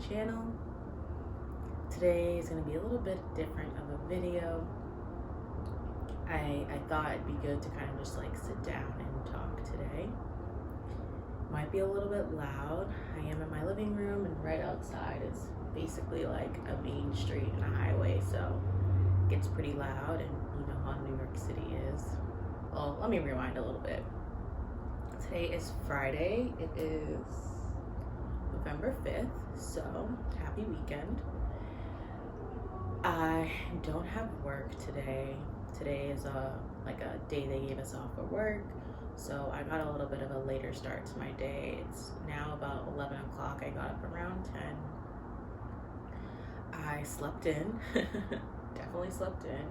channel. Today is going to be a little bit different of a video. I thought it'd be good to kind of just like sit down and talk today. Might be a little bit loud. I am in my living room, and right outside is basically like a main street and a highway, so it gets pretty loud, and you know how New York City is. Well, let me rewind a little bit. Today is Friday. It is November 5th, so happy weekend. I don't have work today. Today is a day they gave us off for work, so I got a little bit of a later start to my day. It's now about 11 o'clock. I got up around 10. I slept in, definitely slept in,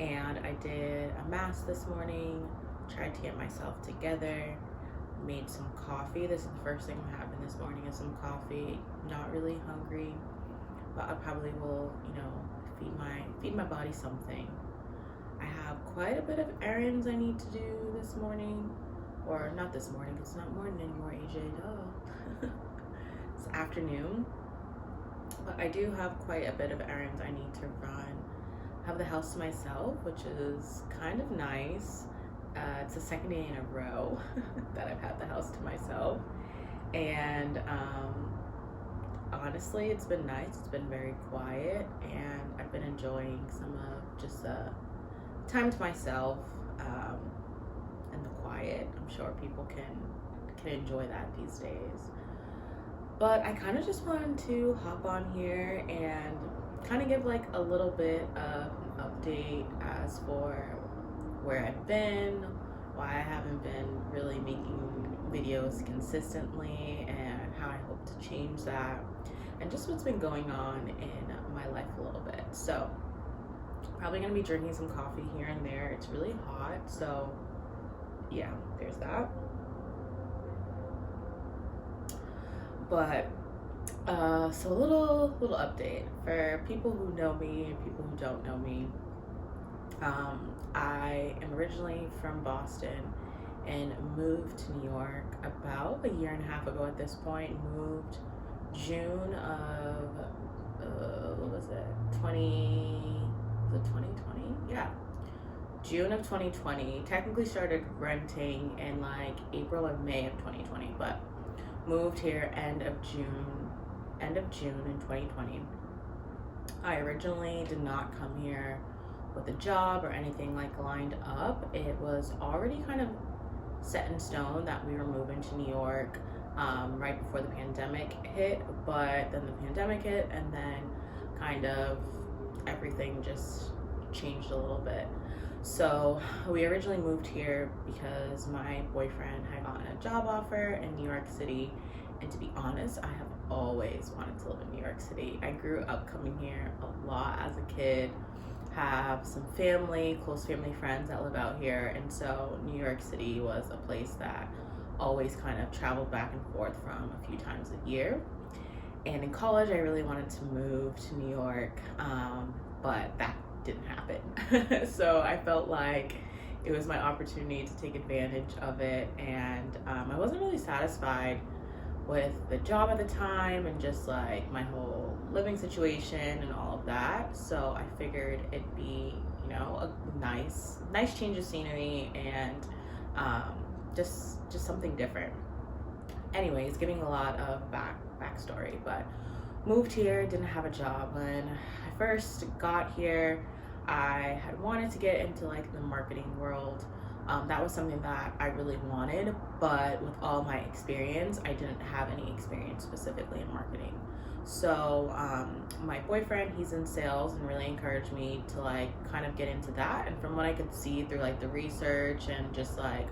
and I did a mass this morning, tried to get myself together, made some coffee. This is the first thing I'm having this morning is some coffee. Not really hungry, but I probably will, feed my body something. I have quite a bit of errands I need to do this morning, or not this morning, it's not morning anymore, AJ, duh. It's afternoon, but I do have quite a bit of errands I need to run. I have the house to myself, which is kind of nice. It's the second day in a row that I've had the house to myself, and honestly, it's been nice. It's been very quiet, and I've been enjoying some of just time to myself and the quiet. I'm sure people can enjoy that these days. But I kind of just wanted to hop on here and kind of give like a little bit of an update as for where I've been, why I haven't been really making videos consistently, and how I hope to change that, and just what's been going on in my life a little bit. So probably gonna be drinking some coffee here and there. It's really hot, so yeah, there's that. But so a little update for people who know me and people who don't know me. I am originally from Boston and moved to New York about a year and a half ago at this point. Moved June of, what was it, 2020? Yeah, June of 2020. Technically started renting in like April or May of 2020, but moved here end of June in 2020. I originally did not come here with a job or anything like lined up. It was already kind of set in stone that we were moving to New York right before the pandemic hit, but then the pandemic hit, and then kind of everything just changed a little bit. So we originally moved here because my boyfriend had gotten a job offer in New York City, and to be honest, I have always wanted to live in New York City. I grew up coming here a lot as a kid, have some close family friends that live out here, and so New York City was a place that always kind of traveled back and forth from a few times a year. And in college, I really wanted to move to New York, but that didn't happen. So I felt like it was my opportunity to take advantage of it, and I wasn't really satisfied with the job at the time and just like my whole living situation and all of that. So I figured it'd be, a nice change of scenery, and just something different. Anyways, giving a lot of backstory, but moved here, didn't have a job. When I first got here, I had wanted to get into like the marketing world. That was something that I really wanted, but with all my experience, I didn't have any experience specifically in marketing. So my boyfriend, he's in sales, and really encouraged me to like kind of get into that. And from what I could see through like the research and just like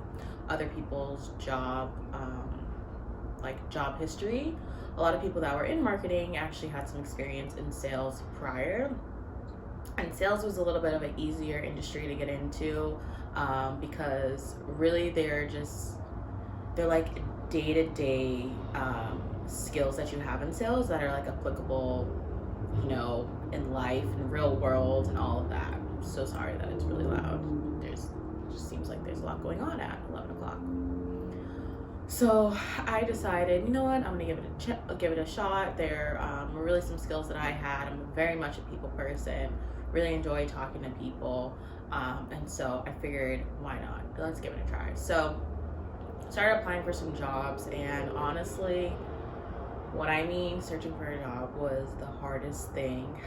other people's job history, a lot of people that were in marketing actually had some experience in sales prior. And sales was a little bit of an easier industry to get into because really they're like day-to-day skills that you have in sales that are like applicable, in life and real world and all of that. I'm so sorry that it's really loud. It just seems like there's a lot going on at 11 o'clock. So I decided, you know what, I'm gonna give it a shot. There were really some skills that I had. I'm very much a people person, really enjoy talking to people, and so I figured, why not? Let's give it a try. So started applying for some jobs, and honestly, what I mean searching for a job was the hardest thing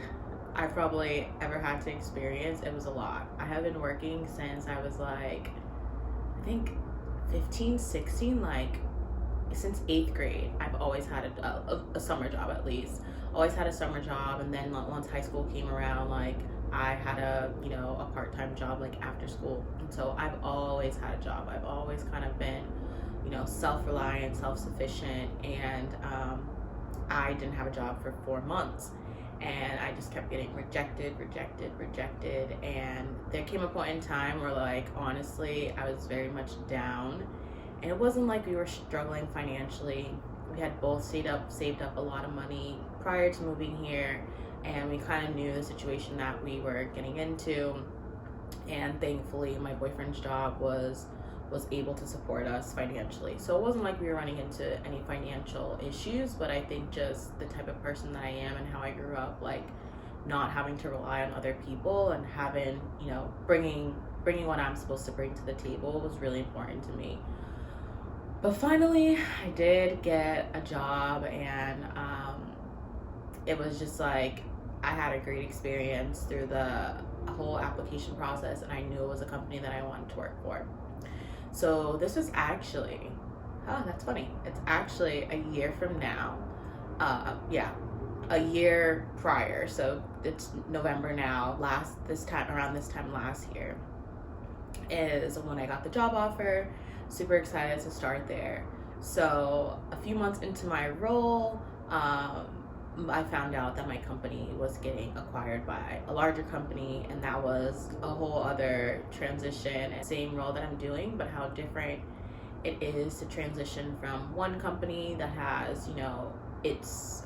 I've probably ever had to experience. It was a lot. I have been working since I was like, I think 15, 16, like since 8th grade. I've always had a summer job at least. Always had a summer job, and then once high school came around, like I had a part-time job like after school. And so I've always had a job. I've always kind of been, self-reliant, self-sufficient, and I didn't have a job for 4 months. And I just kept getting rejected. And there came a point in time where, like, honestly, I was very much down. And it wasn't like we were struggling financially. We had both saved up a lot of money prior to moving here. And we kind of knew the situation that we were getting into. And thankfully, my boyfriend's job was able to support us financially. So it wasn't like we were running into any financial issues, but I think just the type of person that I am and how I grew up, like not having to rely on other people and having, bringing what I'm supposed to bring to the table was really important to me. But finally, I did get a job, and it was just like I had a great experience through the whole application process, and I knew it was a company that I wanted to work for. So this was actually, that's funny. It's actually a year from now. A year prior. So it's November now. Around this time last year is when I got the job offer. Super excited to start there. So a few months into my role, I found out that my company was getting acquired by a larger company, and that was a whole other transition. Same role that I'm doing, but how different it is to transition from one company that has, its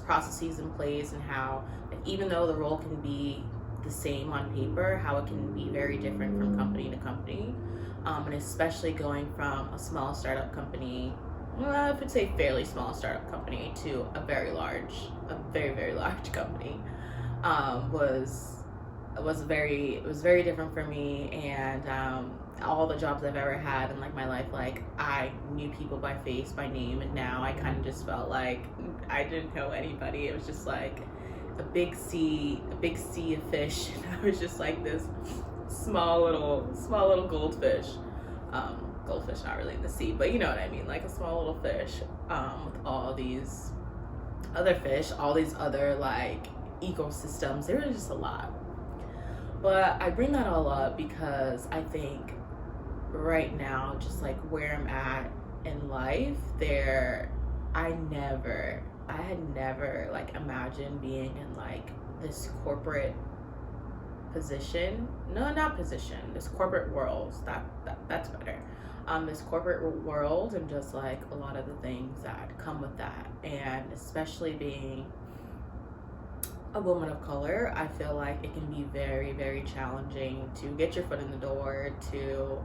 processes in place, and how, like, even though the role can be the same on paper, how it can be very different from company to company, and especially going from a small startup company, I would say fairly small startup company, to a very very large company, was very different for me. And all the jobs I've ever had in like my life, like I knew people by face, by name, and now I kind of just felt like I didn't know anybody. It was just like a big sea of fish, and I was just like this small little goldfish. Goldfish not really in the sea, but you know what I mean, like a small little fish, with all these other fish, all these other like ecosystems. There was just a lot. But I bring that all up because I think right now, just like where I'm at in life, I had never like imagined being in like this corporate position. No, not position. This corporate world. That's better. This corporate world, and just like a lot of the things that come with that, and especially being a woman of color, I feel like it can be very, very challenging to get your foot in the door, to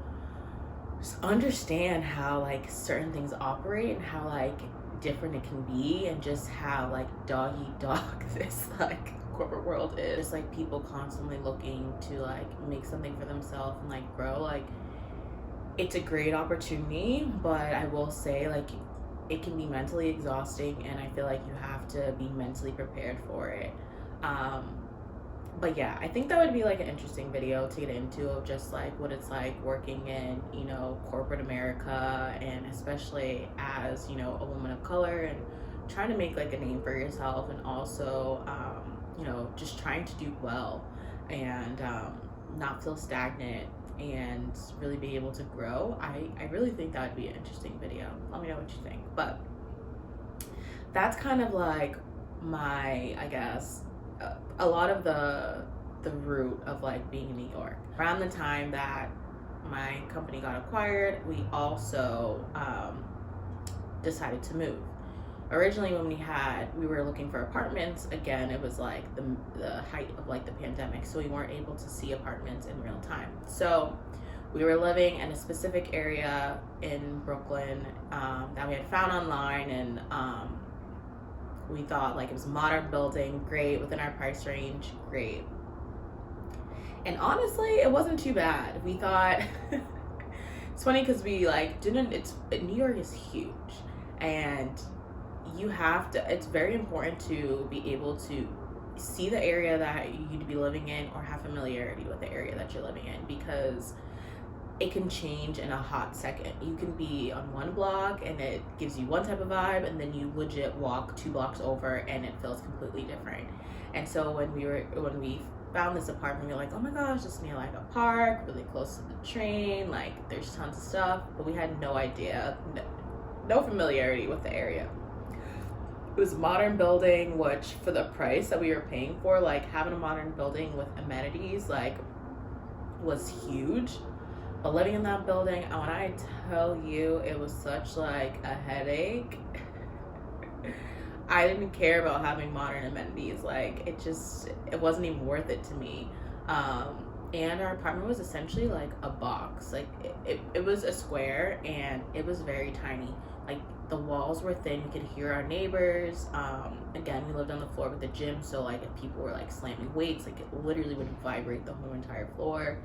just understand how like certain things operate and how like different it can be, and just how like dog eat dog this like corporate world is. Just like people constantly looking to like make something for themselves and like grow. Like, it's a great opportunity, but I will say, like, it can be mentally exhausting, and I feel like you have to be mentally prepared for it. But yeah, I think that would be like an interesting video to get into, of just like what it's like working in, corporate America, and especially as, a woman of color, and trying to make like a name for yourself, and also, just trying to do well, and not feel stagnant, and really be able to grow. I really think that would be an interesting video. Let me know what you think. But that's kind of like my, I guess, a lot of the root of like being in New York. Around the time that my company got acquired, we also decided to move. Originally, when we were looking for apartments, again, it was like the height of like the pandemic, so we weren't able to see apartments in real time. So we were living in a specific area in Brooklyn that we had found online, and we thought like it was a modern building, great, within our price range, great. And honestly, it wasn't too bad. We thought it's funny because we like didn't. New York is huge, and you have to. It's very important to be able to see the area that you'd be living in or have familiarity with the area that you're living in, because it can change in a hot second. You can be on one block and it gives you one type of vibe, and then you legit walk 2 blocks over and it feels completely different. And so when we found this apartment, we were like, oh my gosh, it's near like a park, really close to the train, like there's tons of stuff, but we had no idea, no familiarity with the area. It was a modern building, which for the price that we were paying for, like having a modern building with amenities, like was huge. But living in that building, when I tell you, it was such like a headache. I didn't care about having modern amenities. Like it wasn't even worth it to me. And our apartment was essentially like a box. Like it was a square, and it was very tiny. Like the walls were thin. We could hear our neighbors. Again, we lived on the floor with the gym, so like if people were like slamming weights, like it literally would vibrate the whole entire floor.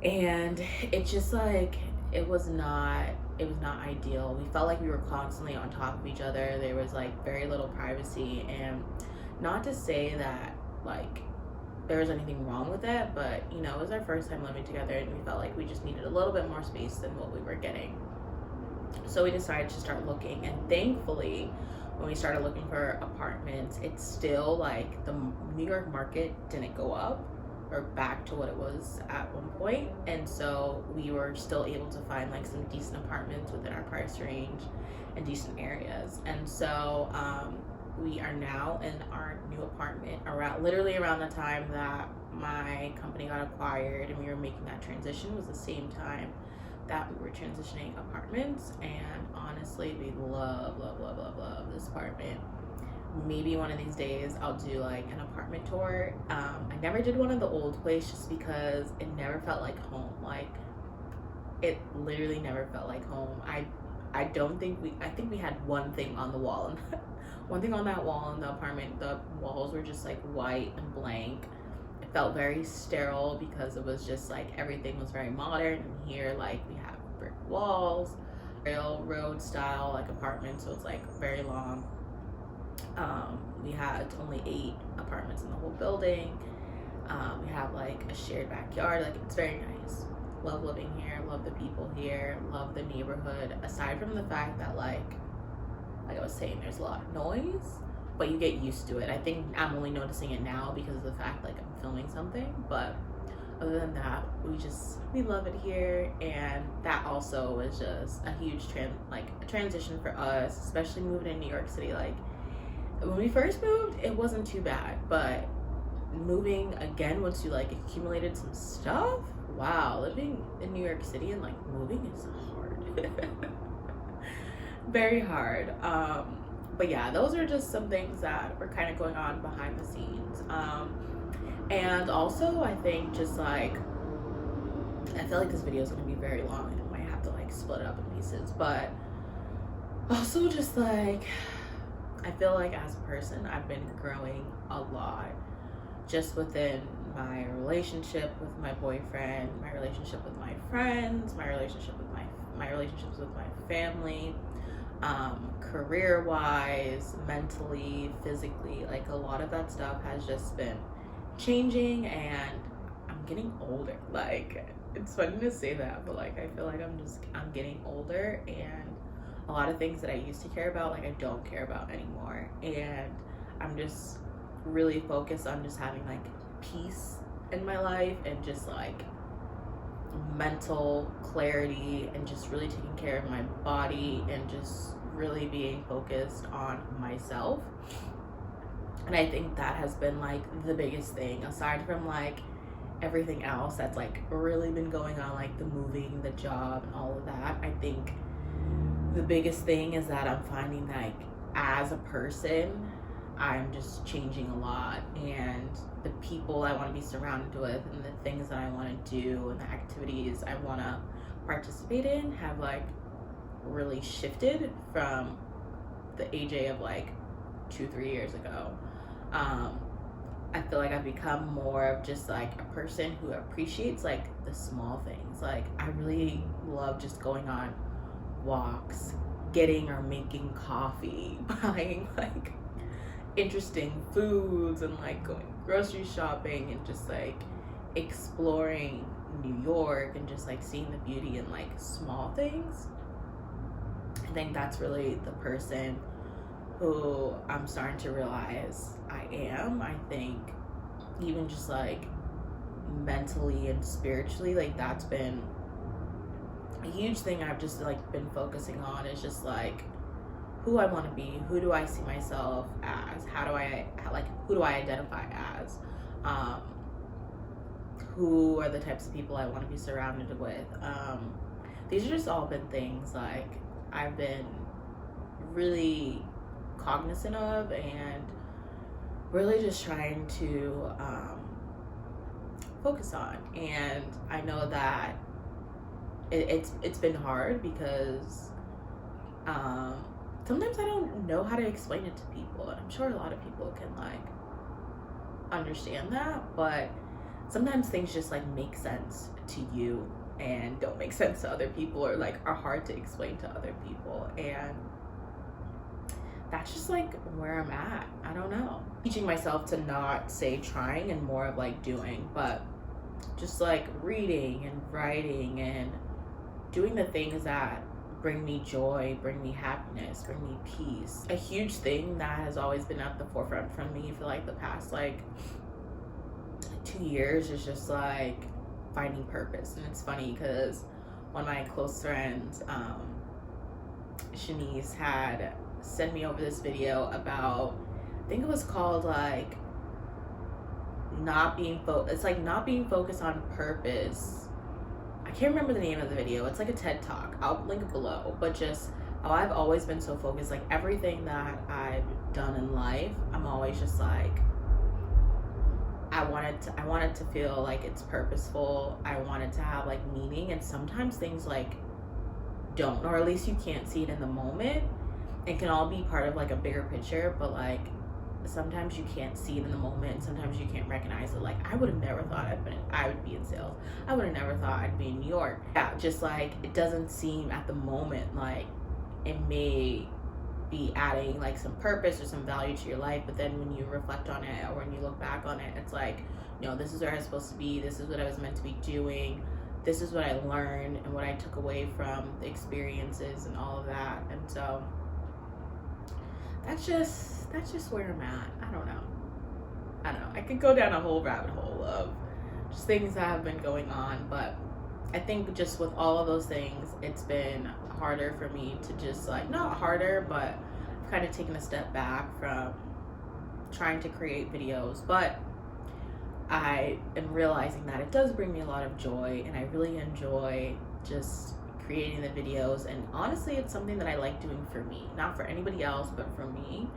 And it just like it was not ideal. We felt like we were constantly on top of each other. There was like very little privacy, and not to say that like there was anything wrong with it, but you know, it was our first time living together, and we felt like we just needed a little bit more space than what we were getting. So we decided to start looking, and thankfully when we started looking for apartments, it's still like the New York market didn't go up or back to what it was at one point, and so we were still able to find like some decent apartments within our price range and decent areas. And so we are now in our new apartment literally around the time that my company got acquired, and we were making that transition was the same time that we were transitioning apartments. And honestly, we love this apartment. Maybe one of these days I'll do like an apartment tour. I never did one of the old place just because it never felt like home. Like it literally never felt like home. I think we had one thing on the wall, and one thing on that wall in the apartment. The walls were just like white and blank. It felt very sterile because it was just like everything was very modern. And here like we have brick walls, railroad style like apartments, so it's like very long. We had only 8 apartments in the whole building. We have like a shared backyard. Like it's very nice. Love living here. Love the people here. Love the neighborhood. Aside from the fact that like I was saying, there's a lot of noise, but you get used to it. I think I'm only noticing it now because of the fact like I'm filming something. But other than that, we love it here, and that also was just a huge transition for us, especially moving in New York City. Like when we first moved, it wasn't too bad, but moving again once you like accumulated some stuff, wow, living in New York City and like moving is hard. Very hard. But yeah, those are just some things that were kind of going on behind the scenes. And also I think just like, I feel like this video is going to be very long and I might have to like split it up in pieces, but also just like, I feel like as a person, I've been growing a lot just within my relationship with my boyfriend, my relationship with my friends, my relationships with my family, career-wise, mentally, physically. Like a lot of that stuff has just been changing, and I'm getting older. Like it's funny to say that, but like I feel like I'm getting older, and a lot of things that I used to care about, like I don't care about anymore. And I'm just really focused on just having like peace in my life and just like mental clarity and just really taking care of my body and just really being focused on myself. And I think that has been like the biggest thing, aside from like everything else that's like really been going on, like the moving, the job, and all of that. I think the biggest thing is that I'm finding like as a person, I'm just changing a lot, and the people I want to be surrounded with and the things that I want to do and the activities I want to participate in have like really shifted from the AJ of like 2-3 years ago. I feel like I've become more of just like a person who appreciates like the small things. Like I really love just going on walks, getting or making coffee, buying like interesting foods, and like going grocery shopping and just like exploring New York and just like seeing the beauty in like small things. I think that's really the person who I'm starting to realize I am. I think even just like mentally and spiritually, like that's been a huge thing I've just like been focusing on, is just like who I want to be, who do I see myself as, who do I identify as, who are the types of people I want to be surrounded with. These are just all been things like I've been really cognizant of, and really just trying to focus on. And I know that it's been hard because sometimes I don't know how to explain it to people, and I'm sure a lot of people can like understand that, but sometimes things just like make sense to you and don't make sense to other people, or like are hard to explain to other people. And that's just like where I'm at. I don't know. Teaching myself to not say trying and more of like doing, but just like reading and writing and doing the things that bring me joy, bring me happiness, bring me peace. A huge thing that has always been at the forefront for me for like the past like 2 years is just like finding purpose. And it's funny because one of my close friends, Shanice, had sent me over this video about, I think it was called like not being focused on purpose. I can't remember the name of the video. It's like a TED talk. I'll link it below. But just how I've always been so focused, like everything that I've done in life, I'm always just like, I wanted to feel like it's purposeful. I wanted to have like meaning, and sometimes things like don't, or at least you can't see it in the moment. It can all be part of like a bigger picture, but like sometimes you can't see it in the moment, and sometimes you can't recognize it. Like I would have never thought I would be in sales. I would have never thought I'd be in New York. Yeah, just like it doesn't seem at the moment like it may be adding like some purpose or some value to your life, but then when you reflect on it or when you look back on it, it's like, you know, this is where I was supposed to be, this is what I was meant to be doing, this is what I learned and what I took away from the experiences and all of that. And so that's just where I'm at. I don't know. I could go down a whole rabbit hole of just things that have been going on, but I think just with all of those things, it's been harder for me to just like, not harder, but I've kind of taken a step back from trying to create videos. But I am realizing that it does bring me a lot of joy, and I really enjoy just creating the videos. And honestly, it's something that I like doing for me, not for anybody else, but for me.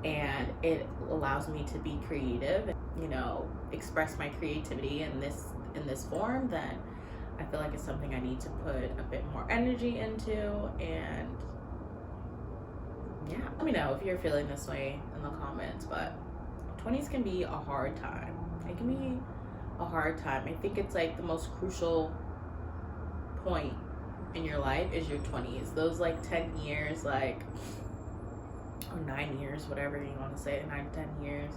And it allows me to be creative and, you know, express my creativity in this form. Then I feel like it's something I need to put a bit more energy into. And yeah, let me know if you're feeling this way in the comments. But 20s can be a hard time. It can be a hard time. I think it's like the most crucial point in your life is your 20s. Those like 10 years, like, or 9 years, whatever you want to say, 9-10 years,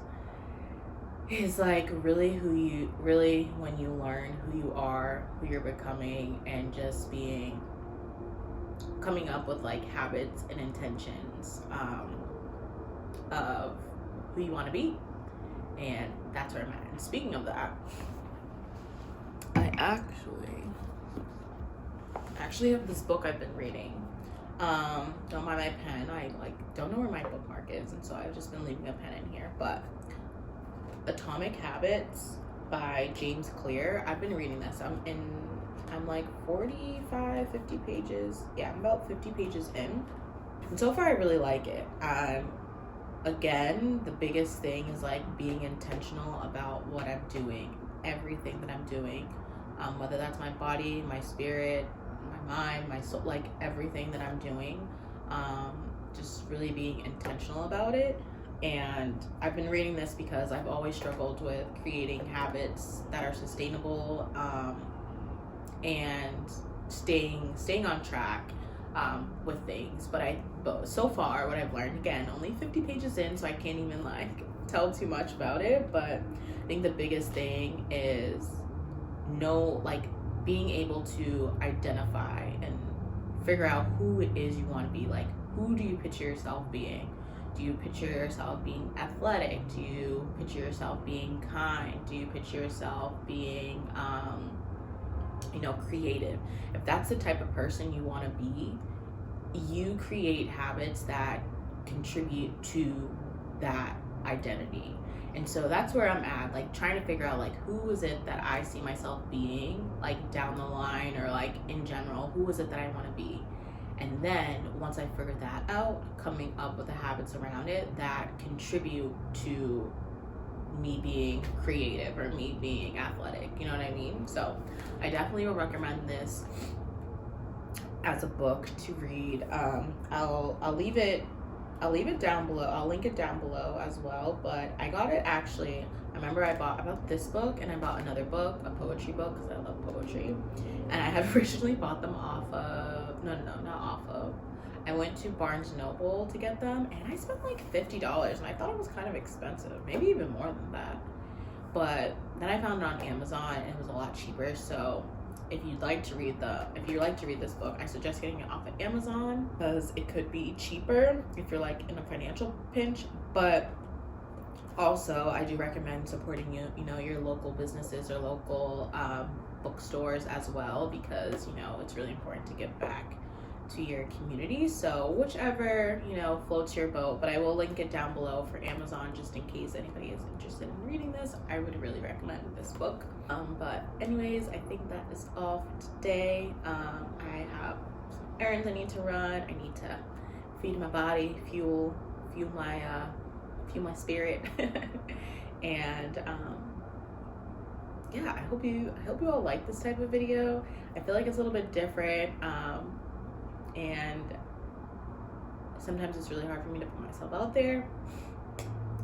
is like really when you learn who you are, who you're becoming, and just coming up with like habits and intentions of who you want to be. And that's where I'm at. And speaking of that, I actually have this book I've been reading. Don't mind my pen. I don't know where my bookmark is, and so I've just been leaving a pen in here. But Atomic Habits by James Clear. I've been reading this. I'm like 45, 50 pages. Yeah, I'm about 50 pages in. And so far I really like it. again, the biggest thing is like being intentional about what I'm doing, everything that I'm doing, whether that's my body, my spirit, my mind, my soul, like everything that I'm doing, just really being intentional about it. And I've been reading this because I've always struggled with creating habits that are sustainable, and staying on track with things. But so far, what I've learned, again, only 50 pages in, so I can't even like tell too much about it. But I think the biggest thing is being able to identify and figure out who it is you want to be. Like, who do you picture yourself being? Do you picture yourself being athletic? Do you picture yourself being kind? Do you picture yourself being creative? If that's the type of person you want to be, you create habits that contribute to that identity. And so that's where I'm at, like trying to figure out like who is it that I see myself being, like down the line, or like in general, who is it that I want to be? And then once I figure that out, coming up with the habits around it that contribute to me being creative or me being athletic, you know what I mean? So I definitely would recommend this as a book to read. I'll leave it down below. I'll link it down below as well. But I got it actually. I remember I bought this book, and I bought another book, a poetry book, because I love poetry. And I had originally bought them off of not off of. I went to Barnes & Noble to get them, and I spent like $50, and I thought it was kind of expensive, maybe even more than that. But then I found it on Amazon, and it was a lot cheaper. So if you'd like to read this book, I suggest getting it off of Amazon, because it could be cheaper if you're like in a financial pinch. But also, I do recommend supporting your local businesses or local bookstores as well, because it's really important to give back to your community. So whichever floats your boat. But I will link it down below for Amazon, just in case anybody is interested in reading this. I would really recommend this book. But anyways, I think that is all for today. I have some errands I need to run. I need to feed my body, fuel my spirit. And yeah, I hope you all like this type of video. I feel like it's a little bit different, and sometimes it's really hard for me to put myself out there.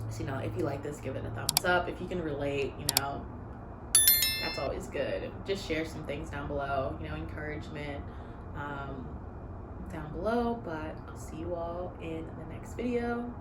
So if you like this, give it a thumbs up. If you can relate, that's always good. Just share some things down below, encouragement down below. But I'll see you all in the next video.